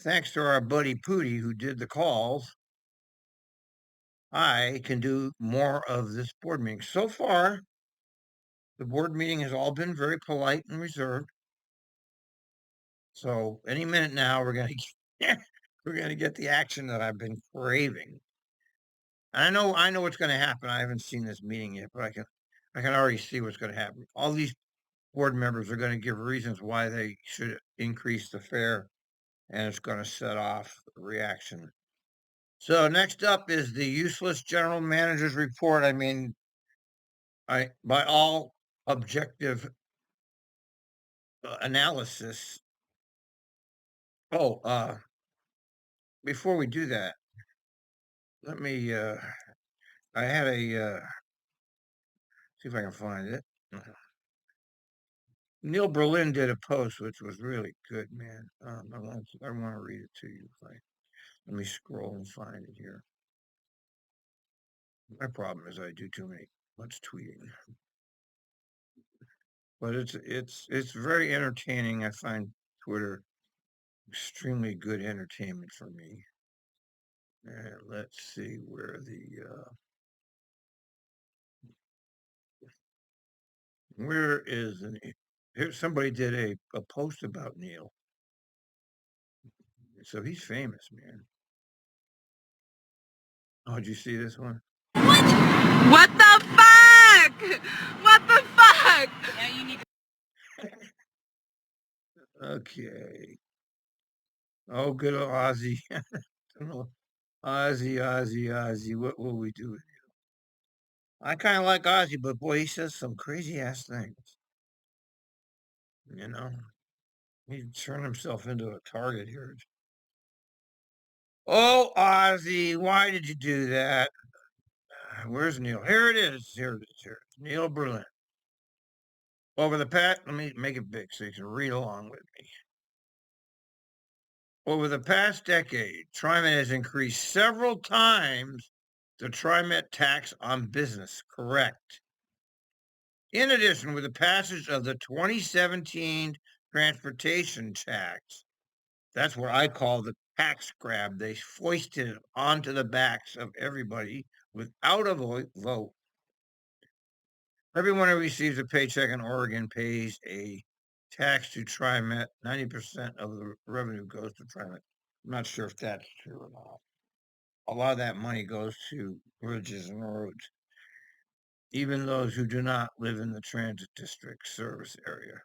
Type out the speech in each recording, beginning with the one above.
thanks to our buddy Pooty who did the calls, I can do more of this board meeting. So far, the board meeting has all been very polite and reserved. So any minute now, we're gonna get the action that I've been craving. I know what's going to happen. I haven't seen this meeting yet, but I can already see what's going to happen. All these board members are going to give reasons why they should increase the fare, and it's going to set off a reaction. So next up is the useless general manager's report. I mean, by all objective analysis. Oh, before we do that, let me. I had a see if I can find it. Neil Berlin did a post which was really good, man. I want to read it to you. Let me scroll and find it here. My problem is I do much tweeting, but it's very entertaining. I find Twitter extremely good entertainment for me. And let's see where is here? Somebody did a post about Neil, so he's famous, man. Oh, did you see this one? What the fuck? What the fuck? Yeah, you need to... Okay. Oh, good old Ozzy. Ozzy. What will we do with you? I kind of like Ozzy, but boy, he says some crazy ass things. You know, he turned himself into a target here. Oh, Ozzy, why did you do that? Where's Neil? Here it is. Here. Neil Berlin. Over the past, let me make it big so you can read along with me. Over the past decade, TRIMET has increased several times the TRIMET tax on business. Correct. In addition, with the passage of the 2017 transportation tax, that's what I call the tax grab. They foisted it onto the backs of everybody without a vote. Everyone who receives a paycheck in Oregon pays a tax to TRIMET. 90% of the revenue goes to TRIMET. I'm not sure if that's true or not. A lot of that money goes to bridges and roads, even those who do not live in the transit district service area.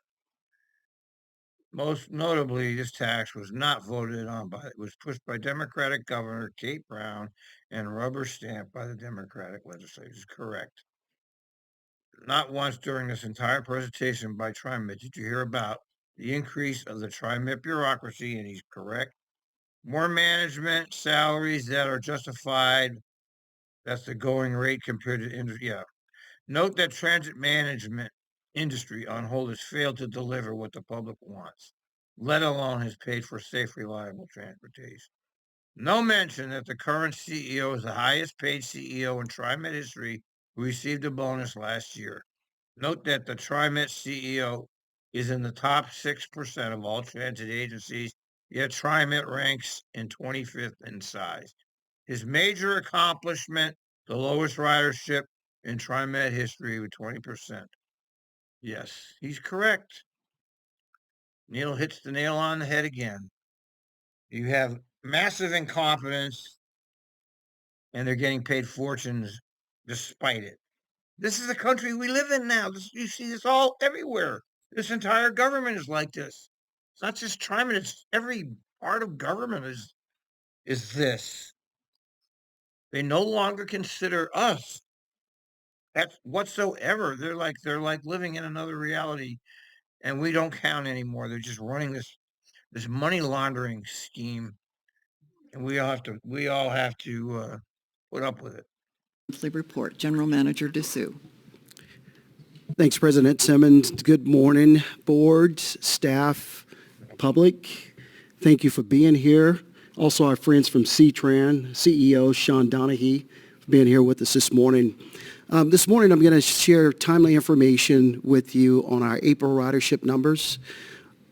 Most notably, this tax was not voted on it was pushed by Democratic Governor Kate Brown and rubber stamped by the Democratic legislators. Correct. Not once during this entire presentation by TRIMET did you hear about the increase of the TRIMET bureaucracy, and he's correct. More management salaries that are justified. That's the going rate compared to industry. Yeah. Note that transit management industry on hold has failed to deliver what the public wants, let alone has paid for safe, reliable transportation. No mention that the current CEO is the highest paid CEO in TRIMET history who received a bonus last year. Note that the TRIMET CEO is in the top 6% of all transit agencies, yet TRIMET ranks in 25th in size. His major accomplishment, the lowest ridership in TRIMET history with 20%. Yes, he's correct. Neil hits the nail on the head again. You have massive incompetence, and they're getting paid fortunes despite it. This is the country we live in now. You see this all everywhere. This entire government is like this. It's not just TRIMET, it's every part of government is this. They no longer consider us that's whatsoever. They're like living in another reality, and we don't count anymore. They're just running this money laundering scheme, and we all have to put up with it. Monthly report, General Manager Dessou. Thanks, President Simmons. Good morning, boards, staff, public. Thank you for being here. Also, our friends from CTRAN, CEO Sean Donahue, for being here with us this morning. This morning, I'm going to share timely information with you on our April ridership numbers.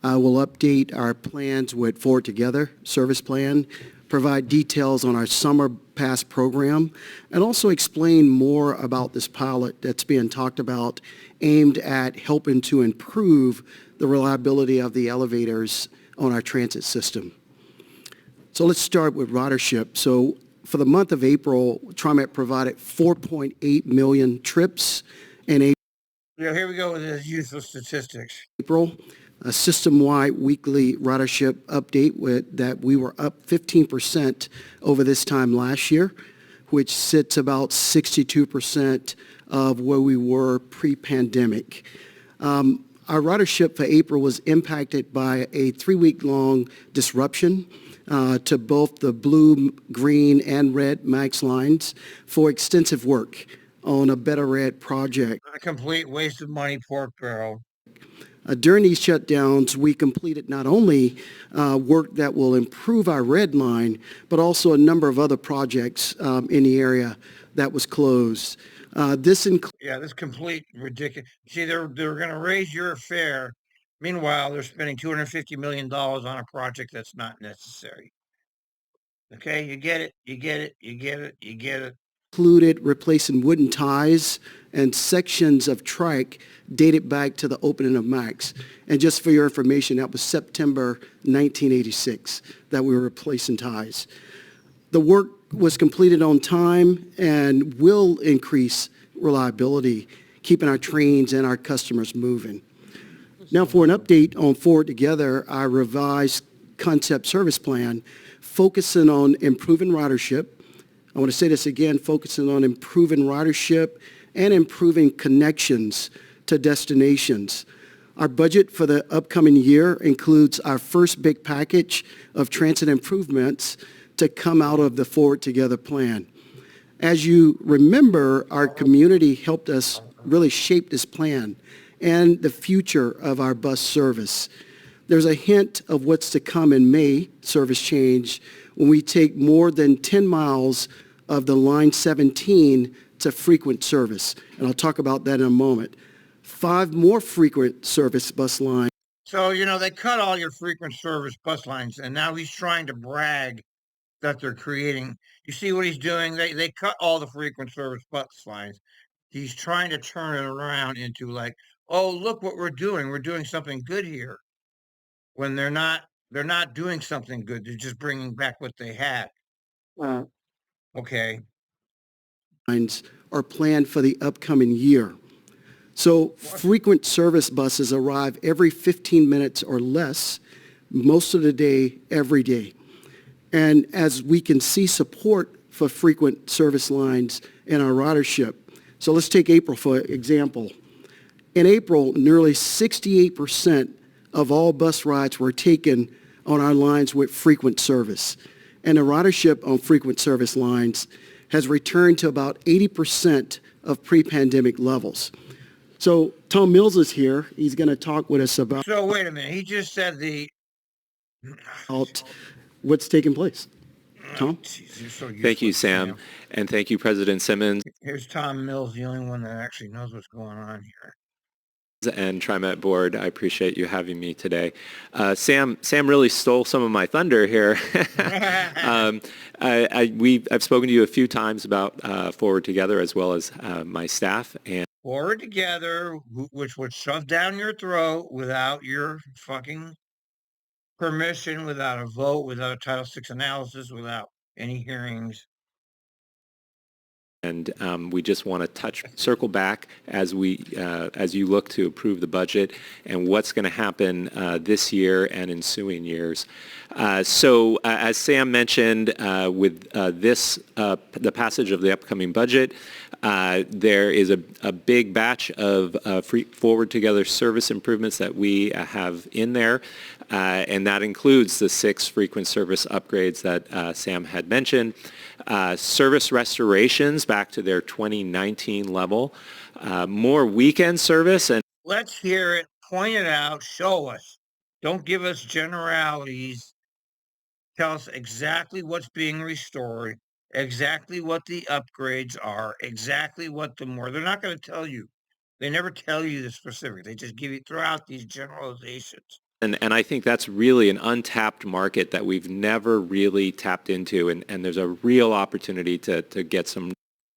I will update our plans with Forward Together service plan, provide details on our summer pass program, and also explain more about this pilot that's being talked about aimed at helping to improve the reliability of the elevators on our transit system. So let's start with ridership. So for the month of April, TriMet provided 4.8 million trips in Yeah, here we go with his useless statistics. April. A system-wide weekly ridership update with that we were up 15% over this time last year, which sits about 62% of where we were pre-pandemic. Our ridership for April was impacted by a 3-week-long disruption to both the blue, green, and red MAX lines for extensive work on a Better Red project. A complete waste of money, pork barrel. During these shutdowns, we completed not only work that will improve our red line, but also a number of other projects in the area that was closed. This includes Yeah, this complete ridiculous. See, they're going to raise your fare. Meanwhile, they're spending $250 million on a project that's not necessary. Okay, you get it, you get it, you get it, you get it. included replacing wooden ties and sections of trike dated back to the opening of MAX. And just for your information, that was September 1986 that we were replacing ties. The work was completed on time and will increase reliability, keeping our trains and our customers moving. Now for an update on Forward Together, our revised concept service plan, focusing on improving ridership. I want to say this again, focusing on improving ridership and improving connections to destinations. Our budget for the upcoming year includes our first big package of transit improvements to come out of the Forward Together plan. As you remember, our community helped us really shape this plan and the future of our bus service. There's a hint of what's to come in May service change when we take more than 10 miles of the Line 17 to frequent service. And I'll talk about that in a moment. 5 more frequent service bus lines. So, they cut all your frequent service bus lines, and now he's trying to brag that they're creating. You see what he's doing? They cut all the frequent service bus lines. He's trying to turn it around into like, oh, look what we're doing. We're doing something good here. When they're not doing something good. They're just bringing back what they had. Okay. Lines are planned for the upcoming year. So frequent service buses arrive every 15 minutes or less, most of the day, every day. And as we can see support for frequent service lines in our ridership. So let's take April for example. In April, nearly 68% of all bus rides were taken on our lines with frequent service. And the ridership on frequent service lines has returned to about 80% of pre-pandemic levels. So Tom Mills is here. He's going to talk with us about So wait a minute. He just said what's taking place. Tom? Jeez, you're so Thank you, useless, Sam. And thank you, President Simmons Here's Tom Mills, the only one that actually knows what's going on here. and TriMet Board. I appreciate you having me today. Sam really stole some of my thunder here. I've spoken to you a few times about Forward Together as well as my staff. And Forward Together, which would shove down your throat without your fucking permission, without a vote, without a Title VI analysis, without any hearings. And we just want to circle back as you look to approve the budget and what's going to happen this year and ensuing years. So as Sam mentioned, with the passage of the upcoming budget, there is a big batch of Forward Together service improvements that we have in there. And that includes the 6 frequent service upgrades that Sam had mentioned, service restorations back to their 2019 level, more weekend service. And Let's hear it, point it out, show us. Don't give us generalities. Tell us exactly what's being restored, exactly what the upgrades are, exactly what the more. They're not going to tell you. They never tell you the specific. They just throw out these generalizations. And I think that's really an untapped market that we've never really tapped into, and there's a real opportunity to get some.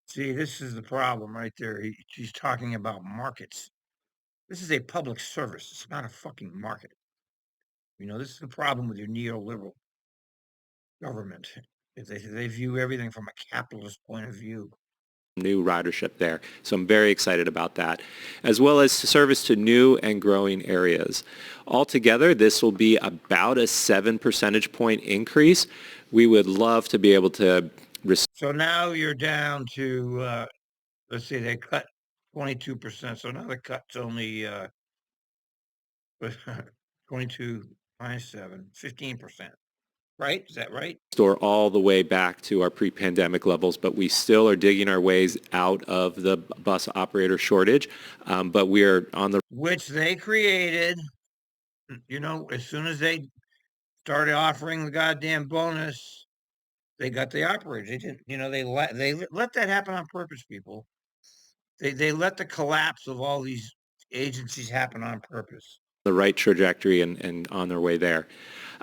See, this is the problem right there. She's talking about markets. This is a public service. It's not a fucking market. This is the problem with your neoliberal government. They view everything from a capitalist point of view. New ridership there. So I'm very excited about that, as well as service to new and growing areas. Altogether, this will be about a 7 percentage point increase. We would love to be able to. So now you're down to, let's see, they cut 22%. So now the cut's only 22 minus 7, 15%. Right? Is that right? Restore all the way back to our pre-pandemic levels, but we still are digging our ways out of the bus operator shortage. But we are on the Which they created, as soon as they started offering the goddamn bonus, they got the operators. They didn't, they let that happen on purpose, people. They let the collapse of all these agencies happen on purpose. right trajectory and on their way there.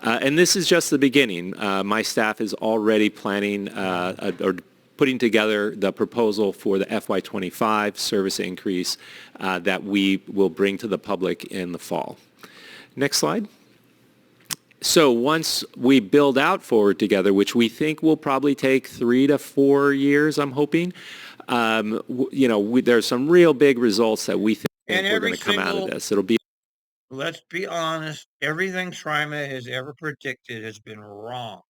And this is just the beginning. My staff is already planning or putting together the proposal for the FY25 service increase that we will bring to the public in the fall. Next slide. So once we build out Forward Together, which we think will probably take 3 to 4 years, I'm hoping, there's some real big results that we think we're going to come out of this. It'll be. Let's be honest, everything TRIMET has ever predicted has been wrong.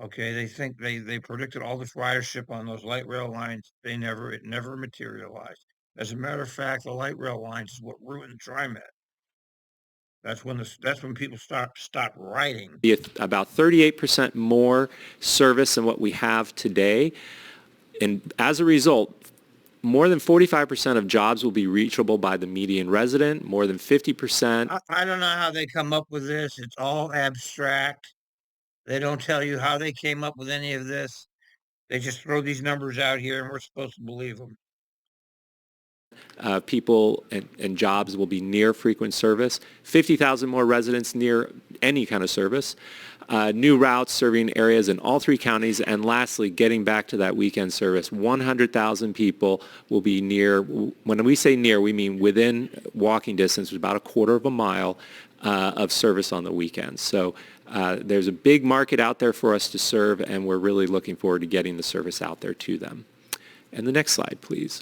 Okay, they predicted all this ridership on those light rail lines. It never materialized. As a matter of fact, the light rail lines is what ruined TRIMET. That's when people stop riding. About 38% more service than what we have today. And as a result, more than 45% of jobs will be reachable by the median resident, more than 50%. I don't know how they come up with this. It's all abstract. They don't tell you how they came up with any of this. They just throw these numbers out here and we're supposed to believe them. People and jobs will be near frequent service, 50,000 more residents near any kind of service, new routes serving areas in all 3 counties, and lastly, getting back to that weekend service, 100,000 people will be near. When we say near, we mean within walking distance, about a quarter of a mile of service on the weekends. So there's a big market out there for us to serve, and we're really looking forward to getting the service out there to them. And the next slide, please.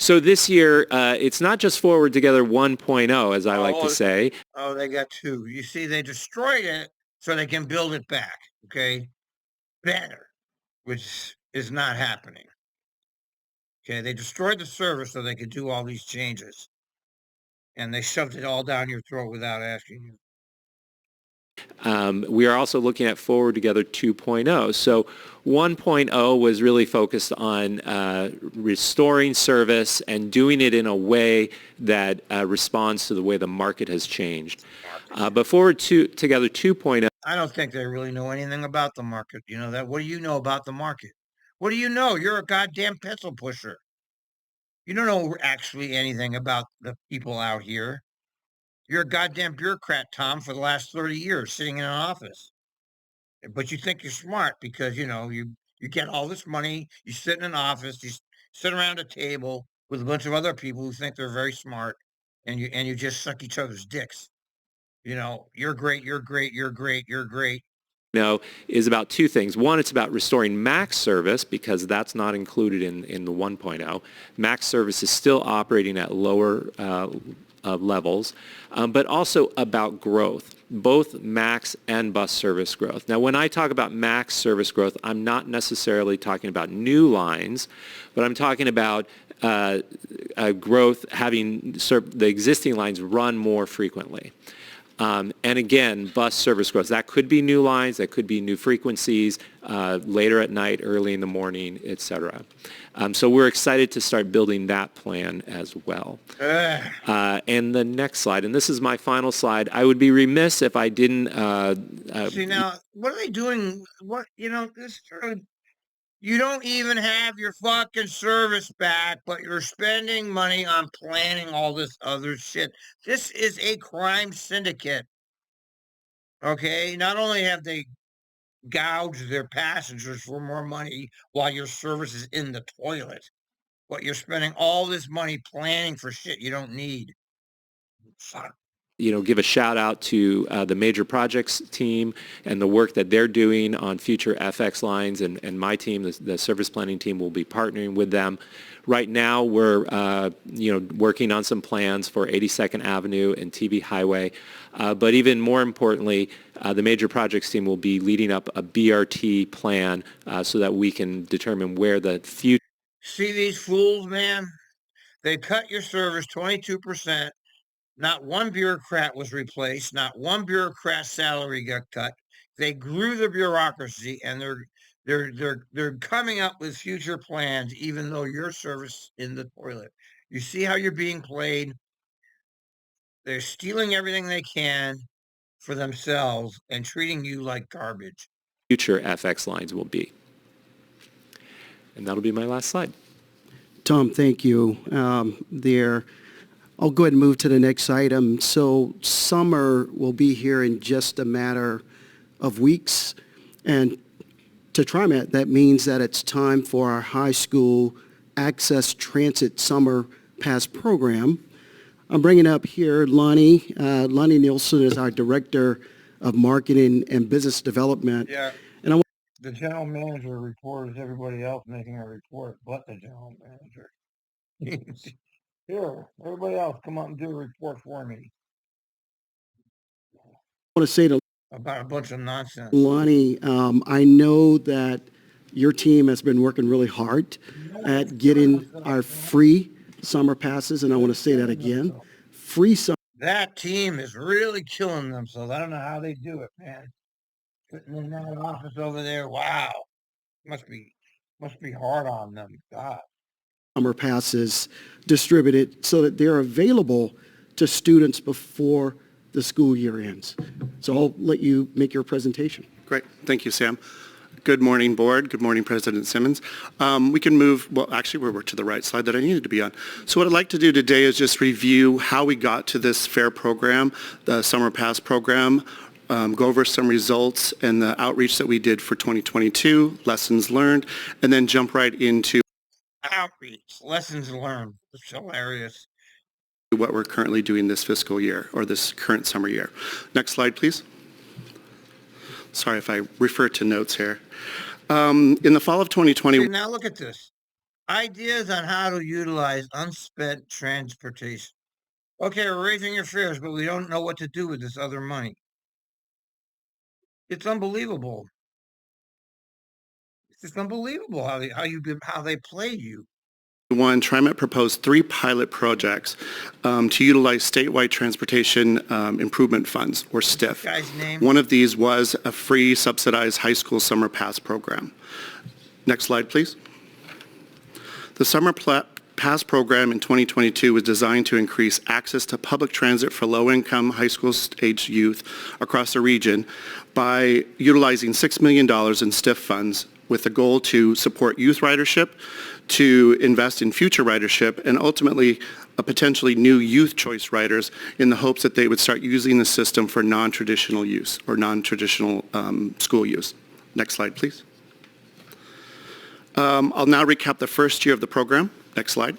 So this year, it's not just Forward Together 1.0, as I like to say. Oh, they got 2. You see, they destroyed it so they can build it back, okay? Better, which is not happening. Okay, they destroyed the service so they could do all these changes. And they shoved it all down your throat without asking you. We are also looking at Forward Together 2.0. So 1.0 was really focused on restoring service and doing it in a way that responds to the way the market has changed. But Forward Together 2.0. I don't think they really know anything about the market. You know that? What do you know about the market? What do you know? You're a goddamn pencil pusher. You don't know actually anything about the people out here. You're a goddamn bureaucrat, Tom, for the last 30 years sitting in an office. But you think you're smart because, you get all this money, you sit in an office, you sit around a table with a bunch of other people who think they're very smart, and you just suck each other's dicks. You're great, you're great, you're great, you're great. Is about 2 things. One, it's about restoring max service because that's not included in the 1.0. Max service is still operating at lower levels, but also about growth, both max and bus service growth. Now, when I talk about max service growth, I'm not necessarily talking about new lines, but I'm talking about growth having the existing lines run more frequently. And again, bus service growth. That could be new lines, that could be new frequencies, later at night, early in the morning, et cetera. So we're excited to start building that plan as well. And the next slide, and this is my final slide. I would be remiss if I didn't... See, now, what are they doing? This You don't even have your fucking service back, but you're spending money on planning all this other shit. This is a crime syndicate. Okay, not only have they gouged their passengers for more money while your service is in the toilet, but you're spending all this money planning for shit you don't need. Fuck. Give a shout out to the major projects team and the work that they're doing on future FX lines, and my team, the service planning team, will be partnering with them. Right now, we're working on some plans for 82nd Avenue and TV Highway, but even more importantly, the major projects team will be leading up a BRT plan so that we can determine where the future. See these fools, man? They cut your service 22%. Not one bureaucrat was replaced. Not one bureaucrat's salary got cut. They grew the bureaucracy, and they're coming up with future plans, even though your service is in the toilet. You see how you're being played? They're stealing everything they can for themselves and treating you like garbage. Future FX lines will be. And that'll be my last slide. Tom, thank you. I'll go ahead and move to the next item. So summer will be here in just a matter of weeks. And to TRIMET, that means that it's time for our high school access transit summer pass program. I'm bringing up here Lonnie. Lonnie Nielsen is our Director of Marketing and Business Development. Yeah. And the general manager reports everybody else making a report but the general manager. Here, everybody else, come up and do a report for me. I want to say to about a bunch of nonsense. Lonnie, I know that your team has been working really hard at getting our free summer passes, and I want to say that again. Free summer. That team is really killing themselves. I don't know how they do it, man. Sitting in that office over there, wow. Must be hard on them. God. Summer passes distributed so that they're available to students before the school year ends. So I'll let you make your presentation. Great. Thank you, Sam. Good morning, board. Good morning, President Simmons. We can move, well, actually, we're to the right slide that I needed to be on. So what I'd like to do today is just review how we got to this FAIR program, the Summer Pass program, go over some results and the outreach that we did for 2022, lessons learned, and then jump right into outreach, lessons learned. It's hilarious. What we're currently doing this fiscal year or this current summer year. Next slide, please. Sorry if I refer to notes here. In the fall of 2020. Now look at this. Ideas on how to utilize unspent transportation. Okay, we're raising your fares, but we don't know what to do with this other money. It's unbelievable. It's just unbelievable how they play you. TRIMET proposed 3 pilot projects to utilize statewide transportation improvement funds, or STIF. Guy's name? One of these was a free subsidized high school summer pass program. Next slide, please. The summer pass program in 2022 was designed to increase access to public transit for low-income high school-aged youth across the region by utilizing $6 million in STIF funds with the goal to support youth ridership, to invest in future ridership, and ultimately potentially new youth choice riders in the hopes that they would start using the system for non-traditional use or non-traditional school use. Next slide, please. I'll now recap the first year of the program. Next slide.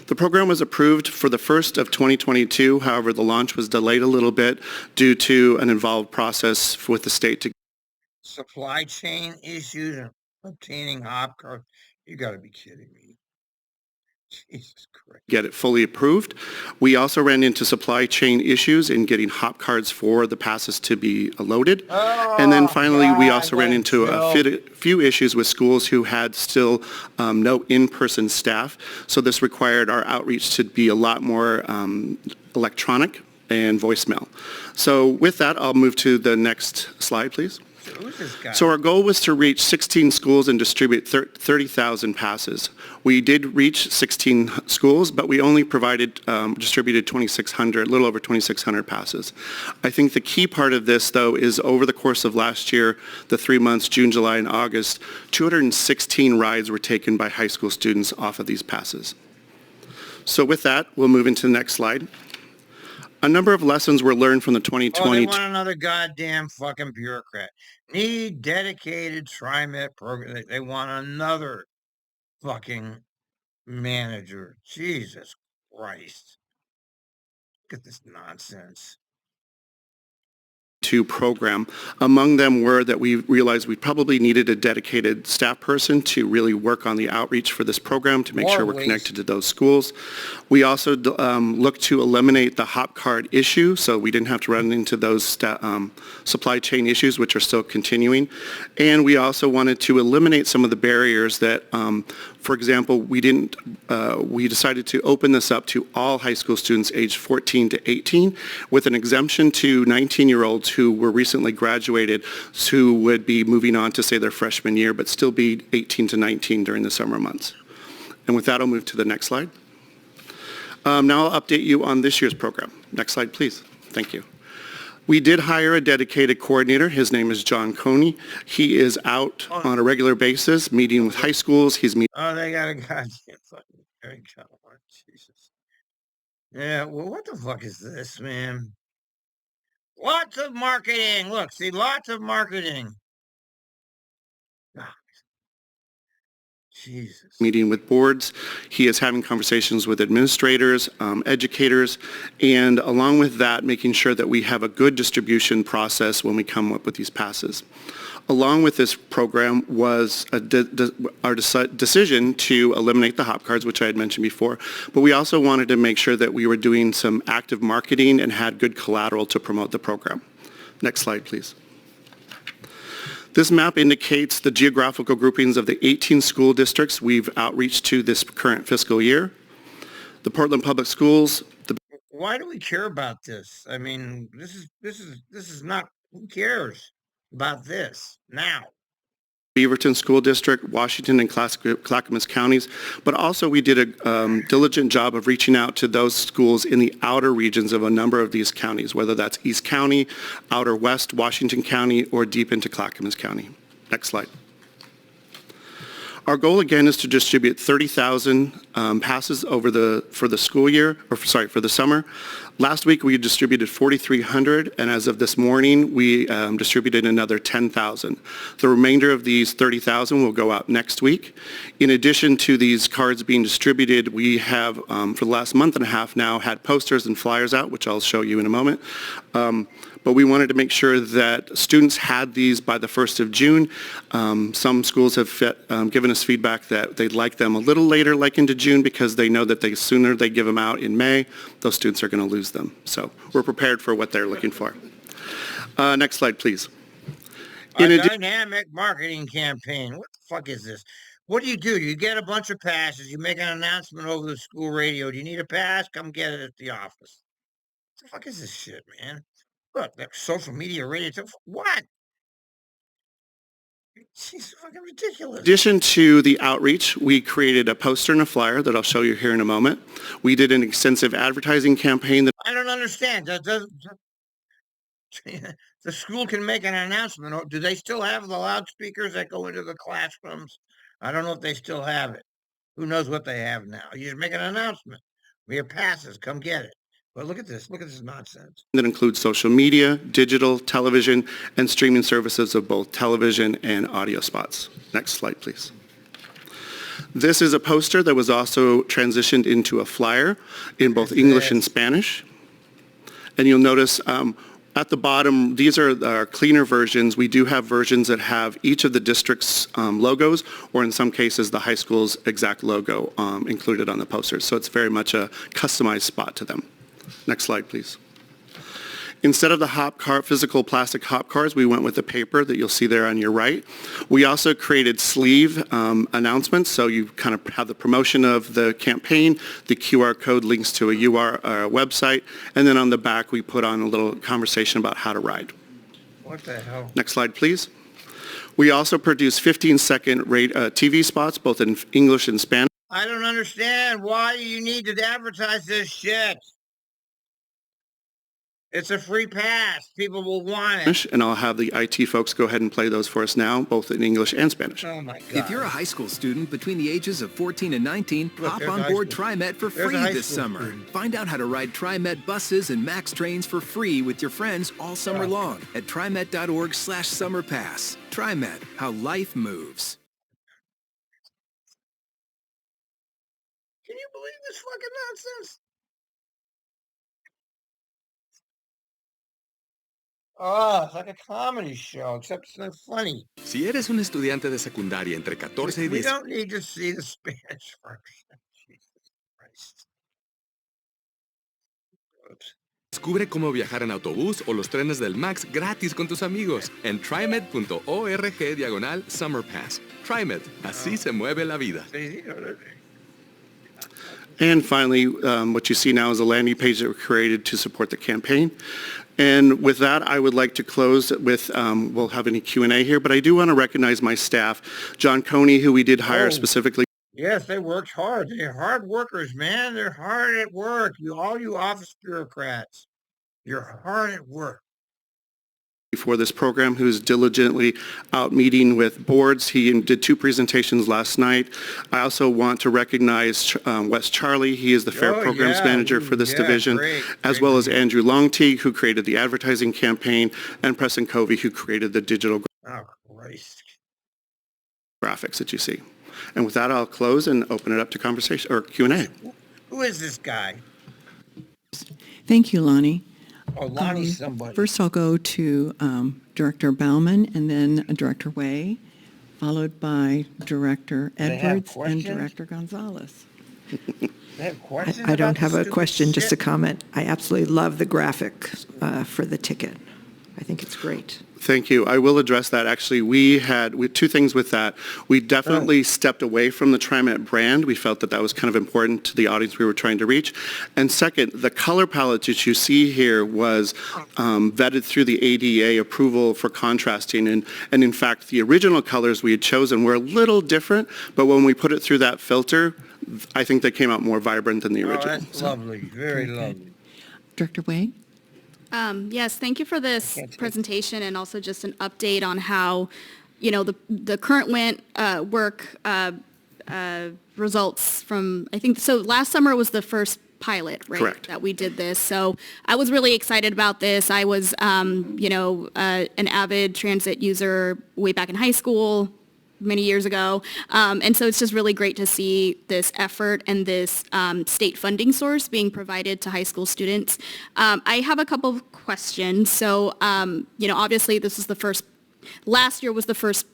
The program was approved for the first of 2022. However, the launch was delayed a little bit due to an involved process with the state to supply chain issues and obtaining hop cards. You got to be kidding me. Jesus Christ. Get it fully approved. We also ran into supply chain issues in getting hop cards for the passes to be loaded. And then finally, we also ran into a few issues with schools who had still no in-person staff. So this required our outreach to be a lot more electronic and voicemail. So with that, I'll move to the next slide, please. So who's this guy? So our goal was to reach 16 schools and distribute 30,000 passes. We did reach 16 schools, but we only distributed 2,600, a little over 2,600 passes. I think the key part of this, though, is over the course of last year, the 3 months, June, July, and August, 216 rides were taken by high school students off of these passes. So with that, we'll move into the next slide. A number of lessons were learned from the 2020. Oh, they want another goddamn fucking bureaucrat. Need dedicated TRIMET program. They want another fucking manager. Jesus Christ. Look at this nonsense. Program. Among them were that we realized we probably needed a dedicated staff person to really work on the outreach for this program to make sure we're connected to those schools. We also looked to eliminate the hop card issue so we didn't have to run into those supply chain issues which are still continuing. And we also wanted to eliminate some of the barriers that, for example, we decided to open this up to all high school students aged 14 to 18 with an exemption to 19-year-olds who were recently graduated who would be moving on to say their freshman year but still be 18 to 19 during the summer months. And with that, I'll move to the next slide. Now I'll update you on this year's program. Next slide, please. Thank you. We did hire a dedicated coordinator. His name is John Coney. He is out on a regular basis, meeting with high schools. He's meeting. Oh, they got a goddamn fucking very Jesus. Yeah, well, what the fuck is this, man? Lots of marketing. Look, see, lots of marketing. Jesus. Meeting with boards. He is having conversations with administrators, educators, and along with that, making sure that we have a good distribution process when we come up with these passes. Along with this program was our decision to eliminate the hop cards, which I had mentioned before, but we also wanted to make sure that we were doing some active marketing and had good collateral to promote the program. Next slide, please. This map indicates the geographical groupings of the 18 school districts we've outreached to this current fiscal year. The Portland Public Schools. Why do we care about this? I mean, this is not. Who cares about this now? Beaverton School District, Washington and Clackamas counties, but also we did a diligent job of reaching out to those schools in the outer regions of a number of these counties, whether that's East County, outer west Washington County, or deep into Clackamas County. Next slide. Our goal again is to distribute 30,000 passes for the school year, for the summer. Last week we distributed 4,300, and as of this morning we distributed another 10,000. The remainder of these 30,000 will go out next week. In addition to these cards being distributed, we have for the last month and a half now had posters and flyers out, which I'll show you in a moment. But we wanted to make sure that students had these by the 1st of June. Some schools have given us feedback that they'd like them a little later, like into June, because they know that the sooner they give them out in May, those students are going to lose them. So we're prepared for what they're looking for. Next slide, please. A dynamic marketing campaign. What the fuck is this? What do? You get a bunch of passes. You make an announcement over the school radio. Do you need a pass? Come get it at the office. What the fuck is this shit, man? Look, that social media radio. What? She's fucking ridiculous. In addition to the outreach, we created a poster and a flyer that I'll show you here in a moment. We did an extensive advertising campaign. I don't understand. The school can make an announcement. Do they still have the loudspeakers that go into the classrooms? I don't know if they still have it. Who knows what they have now? You just make an announcement. We have passes. Come get it. But look at this. Look at this nonsense. That includes social media, digital, television, and streaming services of both television and audio spots. Next slide, please. This is a poster that was also transitioned into a flyer in both English and Spanish. And you'll notice at the bottom, these are our cleaner versions. We do have versions that have each of the district's logos, or in some cases, the high school's exact logo included on the posters. So it's very much a customized spot to them. Next slide, please. Instead of the physical plastic hop cards, we went with the paper that you'll see there on your right. We also created sleeve announcements, so you kind of have the promotion of the campaign, the QR code links to a website, and then on the back we put on a little conversation about how to ride. What the hell? Next slide, please. We also produce 15-second TV spots, both in English and Spanish. I don't understand why you need to advertise this shit. It's a free pass. People will want it. And I'll have the IT folks go ahead and play those for us now, both in English and Spanish. Oh my God. If you're a high school student between the ages of 14 and 19, Look, hop there's on a board high TRIMET for There's a free high this school summer. student. Find out how to ride TRIMET buses and MAX trains for free with your friends all summer long at TRIMET.org/summerpass. TRIMET, how life moves. Can you believe this fucking nonsense? Oh, it's like a comedy show, except it's not funny. Si eres un estudiante de secundaria entre 14 y We 10, don't need to see the Spanish version. Jesus Christ. Oops. descubre cómo viajar en autobús o los trenes del MAX gratis con tus amigos en trimet.org/summerpass. TRIMET, así se mueve la vida. And finally, what you see now is a landing page that we created to support the campaign. And with that, I would like to close with, we'll have any Q&A here, but I do want to recognize my staff, John Coney, who we did hire specifically. Yes, they worked hard. They're hard workers, man. They're hard at work. All you office bureaucrats, you're hard at work. For this program, who's diligently out meeting with boards. He did 2 presentations last night. I also want to recognize Wes Charlie. He is the Fair Programs Manager for this division, as well as Andrew Longteague, who created the advertising campaign, and Preston Covey, who created the digital graphics that you see. And with that, I'll close and open it up to conversation or Q&A. Who is this guy? Thank you, Lonnie. Oh, Lonnie's somebody. First, I'll go to Director Bauman and then Director Way, followed by Director They have Edwards and questions? Director Gonzalez. They have questions I don't about have this a stupid question, just a shit? comment. I absolutely love the graphic for the ticket. I think it's great. Thank you. I will address that. Actually, we had 2 things with that. We definitely stepped away from the TriMet brand. We felt that that was kind of important to the audience we were trying to reach. And second, the color palette that you see here was vetted through the ADA approval for contrasting. And in fact, the original colors we had chosen were a little different, but when we put it through that filter, I think they came out more vibrant than the Oh, original. that's lovely. Very lovely. Director Way? Yes, thank you for this presentation and also just an update on how, the current work results from, I think, so last summer was the first pilot, right? Correct. That we did this. So I was really excited about this. I was, an avid transit user way back in high school, many years ago. And so it's just really great to see this effort and this state funding source being provided to high school students. I have a couple of questions. So, obviously this is last year was the first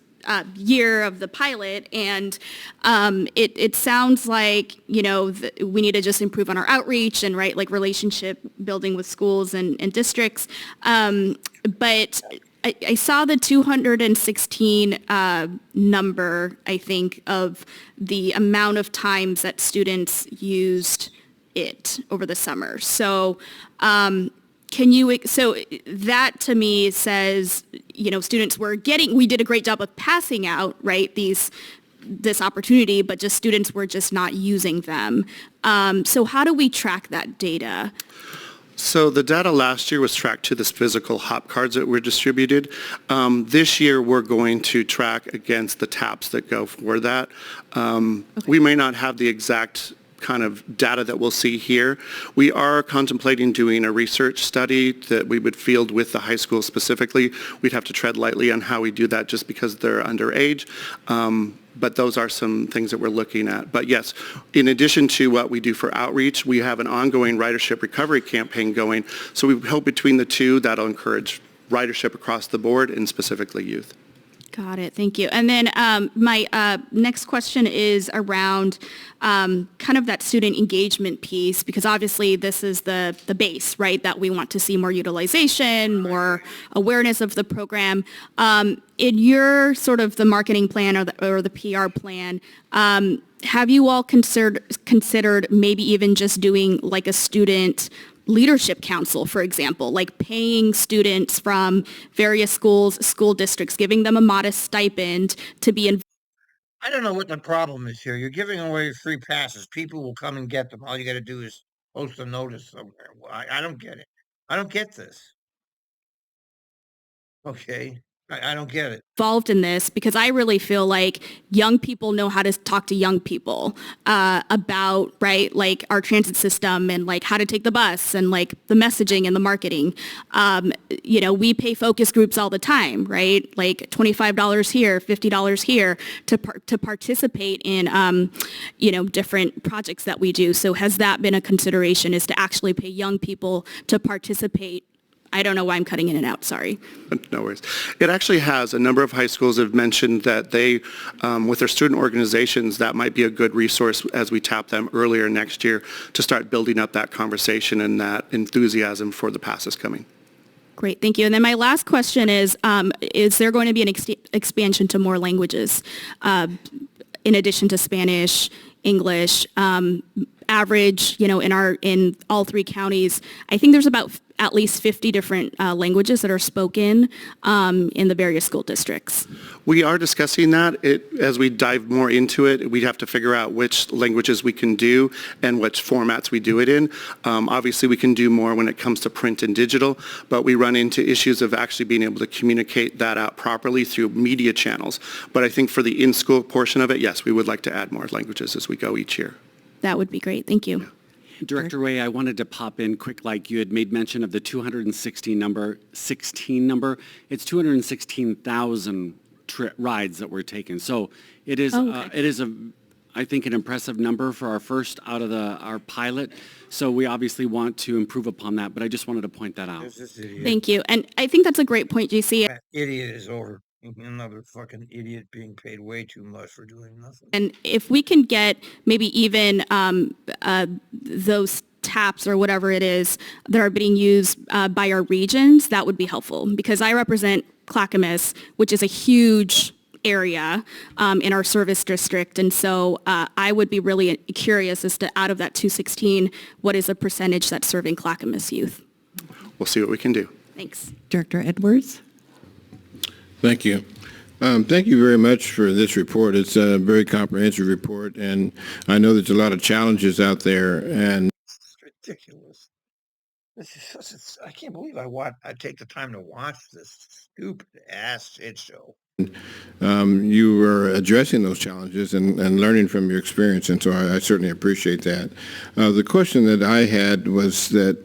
year of the pilot, and it sounds like, we need to just improve on our outreach and, right, like relationship building with schools and districts. But I saw the 216 number, I think, of the amount of times that students used it over the summer. So so that to me says, students we did a great job of passing out, right, this opportunity, but just students were just not using them. So how do we track that data? So the data last year was tracked to this physical hop cards that were distributed. This year, we're going to track against the taps that go for that. We may not have the exact kind of data that we'll see here. We are contemplating doing a research study that we would field with the high school specifically. We'd have to tread lightly on how we do that just because they're underage. But those are some things that we're looking at. But yes, in addition to what we do for outreach, we have an ongoing ridership recovery campaign going. So we hope between the two, that'll encourage ridership across the board and specifically youth. Got it. Thank you. And then my next question is around kind of that student engagement piece, because obviously this is the base, right, that we want to see more utilization, more awareness of the program. In your sort of the marketing plan or the PR plan, have you all considered maybe even just doing like a student leadership council, for example, like paying students from various schools, school districts, giving them a modest stipend to be involved. I don't know what the problem is here. You're giving away free passes. People will come and get them. All you got to do is post a notice somewhere. Well, I don't get it. I don't get this. Okay. I don't get it. Involved in this because I really feel like young people know how to talk to young people about, right, like our transit system and like how to take the bus and like the messaging and the marketing. We pay focus groups all the time, right? Like $25 here, $50 here to participate in, different projects that we do. So has that been a consideration, is to actually pay young people to participate? I don't know why I'm cutting in and out, sorry. No worries. It actually has. A number of high schools have mentioned that they, with their student organizations, that might be a good resource as we tap them earlier next year to start building up that conversation and that enthusiasm for the passes coming. Great, thank you. And then my last question is there going to be an expansion to more languages in addition to Spanish, English, average, in all 3 counties? I think there's about at least 50 different languages that are spoken in the various school districts. We are discussing that. As we dive more into it, we'd have to figure out which languages we can do and which formats we do it in. Obviously, we can do more when it comes to print and digital, but we run into issues of actually being able to communicate that out properly through media channels. But I think for the in-school portion of it, yes, we would like to add more languages as we go each year. That would be great. Thank you. Director Way, I wanted to pop in quick, like you had made mention of the 216 number. It's 216,000 rides that were taken. So it is, I think, an impressive number for our first out of our pilot. So we obviously want to improve upon that, but I just wanted to point that out. Thank you. And I think that's a great point, JC. That idiot is over. Another fucking idiot being paid way too much for doing nothing. And if we can get maybe even those taps or whatever it is that are being used by our regions, that would be helpful, because I represent Clackamas, which is a huge area in our service district. And so I would be really curious as to, out of that 216, what is the percentage that's serving Clackamas youth? We'll see what we can do. Thanks. Director Edwards? Thank you. Thank you very much for this report. It's a very comprehensive report, and I know there's a lot of challenges out there. And it's ridiculous. I can't believe I take the time to watch this stupid ass shit show. You were addressing those challenges and learning from your experience, and so I certainly appreciate that. The question that I had was that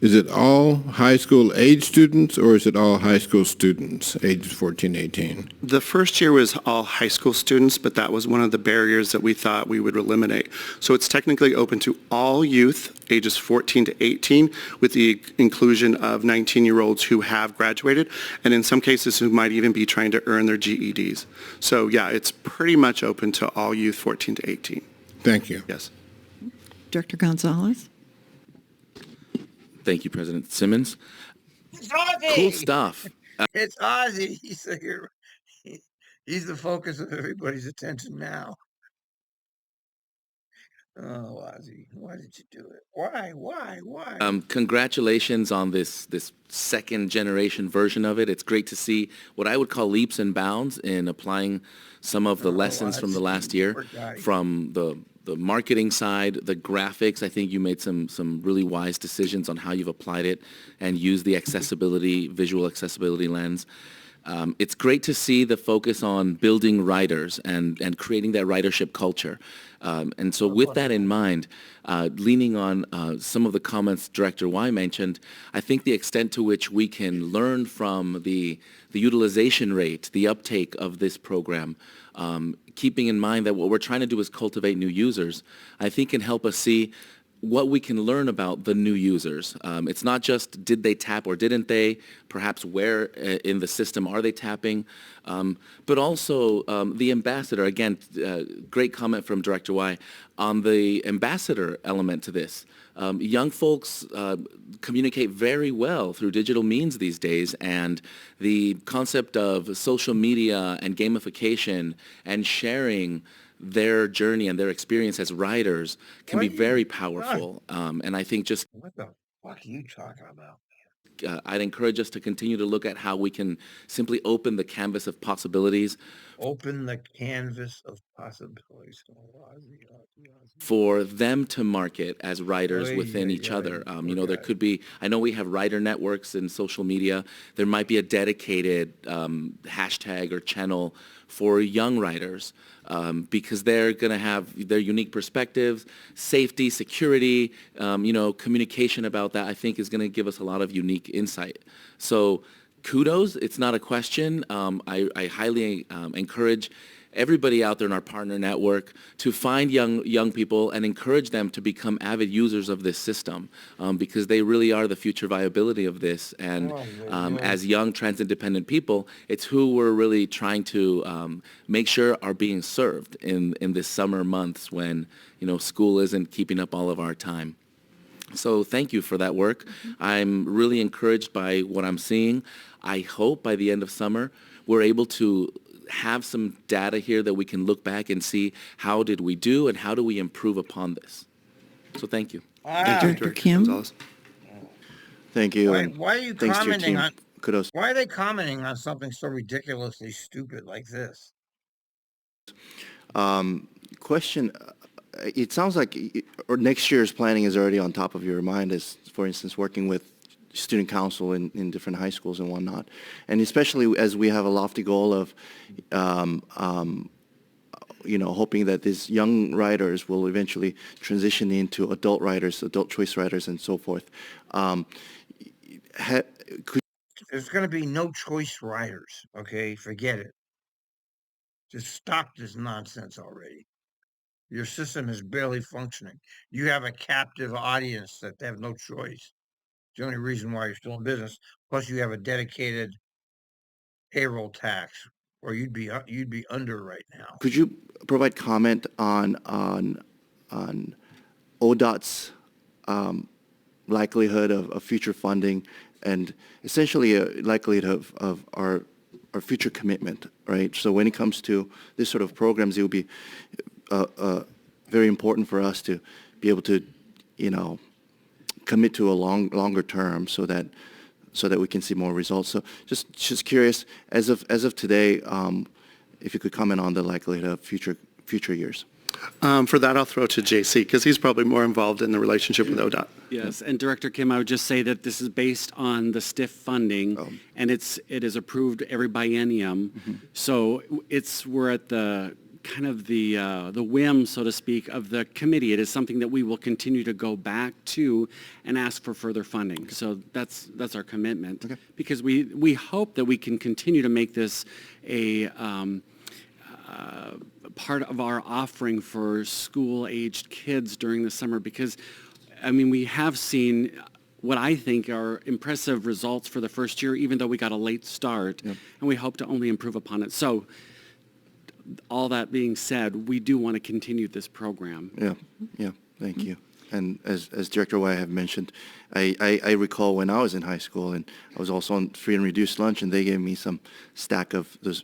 is it all high school age students, or is it all high school students ages 14 to 18? The first year was all high school students, but that was one of the barriers that we thought we would eliminate. So it's technically open to all youth ages 14 to 18, with the inclusion of 19-year-olds who have graduated, and in some cases who might even be trying to earn their GEDs. So yeah, it's pretty much open to all youth 14 to 18. Thank you. Yes. Director Gonzalez? Thank you, President Simmons. It's Ozzy! Cool stuff. It's Ozzy. He's the focus of everybody's attention now. Oh, Ozzy, why did you do it? Why? Congratulations on this second generation version of it. It's great to see what I would call leaps and bounds in applying some of the lessons from the last year, from the marketing side, the graphics. I think you made some really wise decisions on how you've applied it and used the visual accessibility lens. It's great to see the focus on building writers and creating that ridership culture. And so with that in mind, leaning on some of the comments Director Y mentioned, I think the extent to which we can learn from the utilization rate, the uptake of this program, keeping in mind that what we're trying to do is cultivate new users, I think can help us see what we can learn about the new users. It's not just did they tap or didn't they, perhaps where in the system are they tapping, but also the ambassador. Again, great comment from Director Y on the ambassador element to this. Young folks communicate very well through digital means these days, and the concept of social media and gamification and sharing their journey and their experience as riders can be very powerful. And I think just... What the What are you talking about? I'd encourage us to continue to look at how we can simply open the canvas of possibilities Open the canvas of possibilities. Oh, Ozzy, Ozzy, Ozzy. for them to market as writers Oy, within oy, each oy, other. poor There guy. could be, I know we have writer networks in social media. There might be a dedicated hashtag or channel for young writers because they're going to have their unique perspectives, safety, security, communication about that, I think is going to give us a lot of unique insight. So kudos, it's not a question. I highly encourage everybody out there in our partner network to find young people and encourage them to become avid users of this system because they really are the future viability of this. And as young trans-independent people, it's who we're really trying to make sure are being served in this summer months when school isn't keeping up all of our time. So thank you for that work. I'm really encouraged by what I'm seeing. I hope by the end of summer we're able to have some data here that we can look back and see how did we do and how do we improve upon this. So thank you. Director Kim? Gonzalez. Thank you. Why are you thanks to your commenting team. on? Kudos. Why are they commenting on something so ridiculously stupid like this? Question, it sounds like or next year's planning is already on top of your mind as, for instance, working with student council in different high schools and whatnot. And especially as we have a lofty goal of, hoping that these young writers will eventually transition into adult writers, adult choice writers, and so forth. There's going to be no choice writers, okay? Forget it. Just stop this nonsense already. Your system is barely functioning. You have a captive audience that they have no choice. It's the only reason why you're still in business. Plus, you have a dedicated payroll tax, or you'd be under right now. Could you provide comment on ODOT's likelihood of future funding and essentially a likelihood of our future commitment, right? So when it comes to this sort of programs, it will be very important for us to be able to, commit to a longer term so that we can see more results. So just curious, as of today, if you could comment on the likelihood of future years. For that, I'll throw to JC because he's probably more involved in the relationship with ODOT. Yes, and Director Kim, I would just say that this is based on the STIF funding, and it is approved every biennium. Mm-hmm. So we're at the kind of the whim, so to speak, of the committee. It is something that we will continue to go back to and ask for further funding. Okay. So that's our commitment, okay. Because we hope that we can continue to make this a part of our offering for school-aged kids during the summer because, we have seen what I think are impressive results for the first year, even though we got a late start, yep. And we hope to only improve upon it. So all that being said, we do want to continue this program. Yeah, thank you. And as Director White have mentioned, I recall when I was in high school and I was also on free and reduced lunch and they gave me some stack of those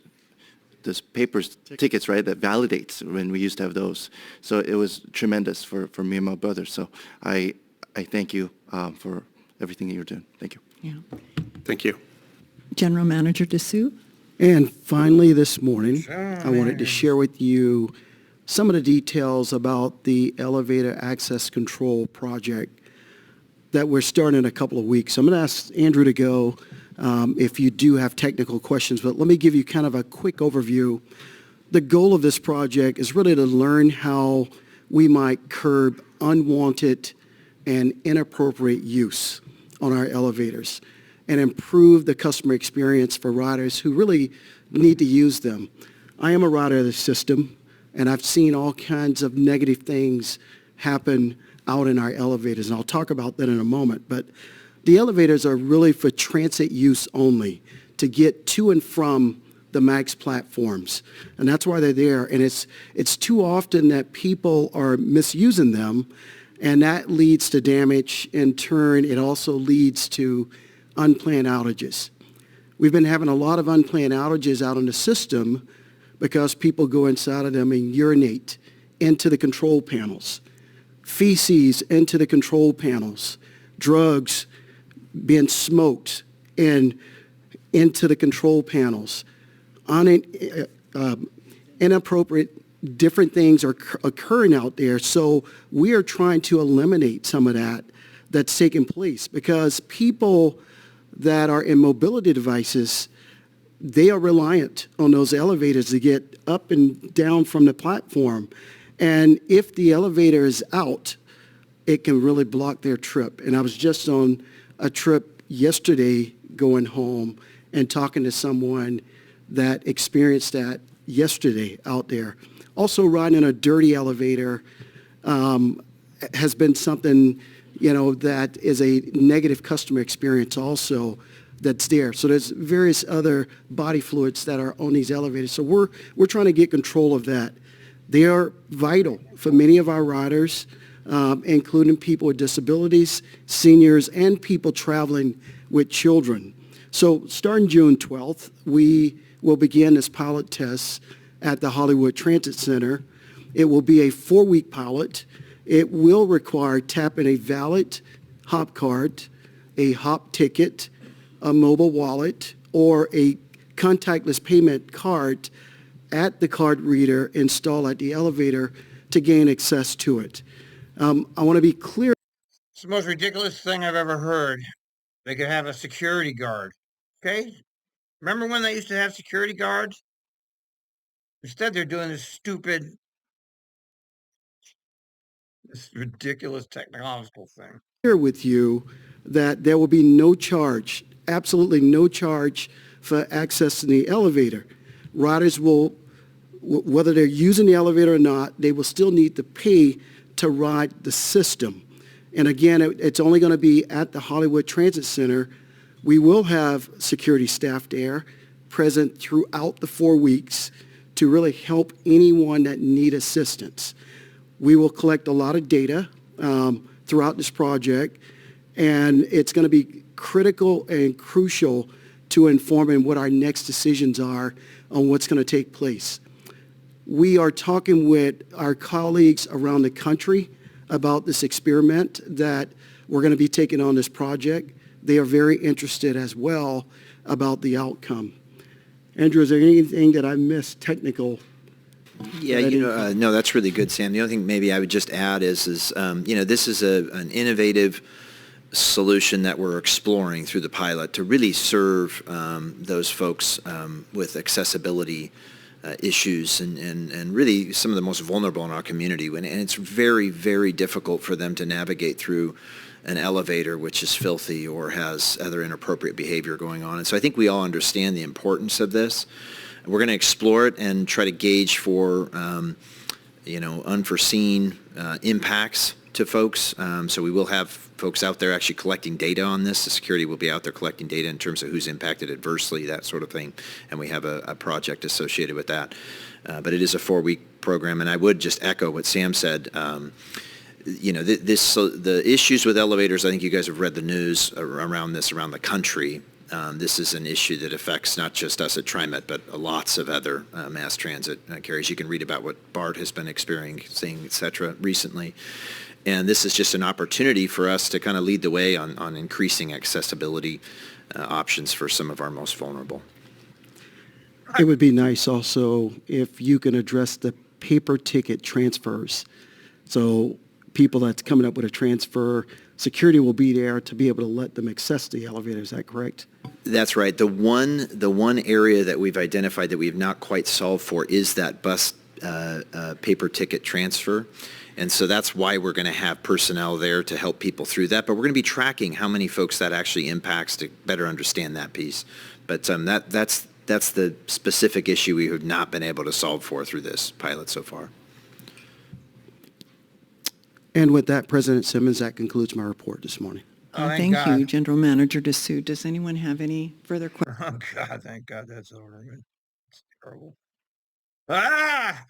tickets, right, that validates when we used to have those. So it was tremendous for me and my brother. So I thank you for everything that you're doing. Thank you. Yeah. Thank you. General Manager DeSue. And finally this morning, I wanted to share with you some of the details about the elevator access control project that we're starting in a couple of weeks. I'm going to ask Andrew to go if you do have technical questions, but let me give you kind of a quick overview. The goal of this project is really to learn how we might curb unwanted and inappropriate use on our elevators and improve the customer experience for riders who really need to use them. I am a rider of the system, and I've seen all kinds of negative things happen out in our elevators, and I'll talk about that in a moment. But the elevators are really for transit use only, to get to and from the MAX platforms, and that's why they're there. And it's too often that people are misusing them, and that leads to damage. In turn, it also leads to unplanned outages. We've been having a lot of unplanned outages out in the system because people go inside of them and urinate into the control panels, feces into the control panels, drugs being smoked and into the control panels. Inappropriate different things are occurring out there. So we are trying to eliminate some of that that's taking place, because people that are in mobility devices, they are reliant on those elevators to get up and down from the platform. And if the elevator is out, it can really block their trip. And I was just on a trip yesterday going home and talking to someone that experienced that yesterday out there. Also, riding a dirty elevator has been something, that is a negative customer experience also that's there. So there's various other body fluids that are on these elevators. So we're trying to get control of that. They are vital for many of our riders, including people with disabilities, seniors, and people traveling with children. So starting June 12th, we will begin this pilot test at the Hollywood Transit Center. It will be a 4-week pilot. It will require tapping a valid hop card, a hop ticket, a mobile wallet, or a contactless payment card at the card reader installed at the elevator to gain access to it. I want to be clear. It's the most ridiculous thing I've ever heard. They could have a security guard. Okay? Remember when they used to have security guards? Instead, they're doing this ridiculous technological thing. Here with you that there will be no charge, absolutely no charge for accessing the elevator. Riders will, whether they're using the elevator or not, they will still need to pay to ride the system. And again, it's only going to be at the Hollywood Transit Center. We will have security staff there present throughout the 4 weeks to really help anyone that need assistance. We will collect a lot of data throughout this project, and it's going to be critical and crucial to informing what our next decisions are on what's going to take place. We are talking with our colleagues around the country about this experiment that we're going to be taking on this project. They are very interested as well about the outcome. Andrew, is there anything that I missed technical? Yeah, no, that's really good, Sam. The only thing maybe I would just add is this is an innovative solution that we're exploring through the pilot to really serve those folks with accessibility issues and really some of the most vulnerable in our community. And it's very, very difficult for them to navigate through an elevator which is filthy or has other inappropriate behavior going on. And so I think we all understand the importance of this. We're going to explore it and try to gauge for unforeseen impacts to folks. So we will have folks out there actually collecting data on this. The security will be out there collecting data in terms of who's impacted adversely, that sort of thing. And we have a project associated with that. But it is a 4-week program. And I would just echo what Sam said. The issues with elevators, I think you guys have read the news around this around the country. This is an issue that affects not just us at TRIMET, but lots of other mass transit carriers. You can read about what BART has been experiencing, et cetera, recently. And this is just an opportunity for us to kind of lead the way on increasing accessibility options for some of our most vulnerable. It would be nice also if you can address the paper ticket transfers. So people that's coming up with a transfer, security will be there to be able to let them access the elevator. Is that correct? That's right. The one area that we've identified that we have not quite solved for is that bus paper ticket transfer. And so that's why we're going to have personnel there to help people through that. But we're going to be tracking how many folks that actually impacts to better understand that piece. But that's the specific issue we have not been able to solve for through this pilot so far. And with that, President Simmons, that concludes my report this morning. Thank you, General Manager Dessou. Does anyone have any further questions? Oh, God, thank God that's over with. It's terrible. Ah!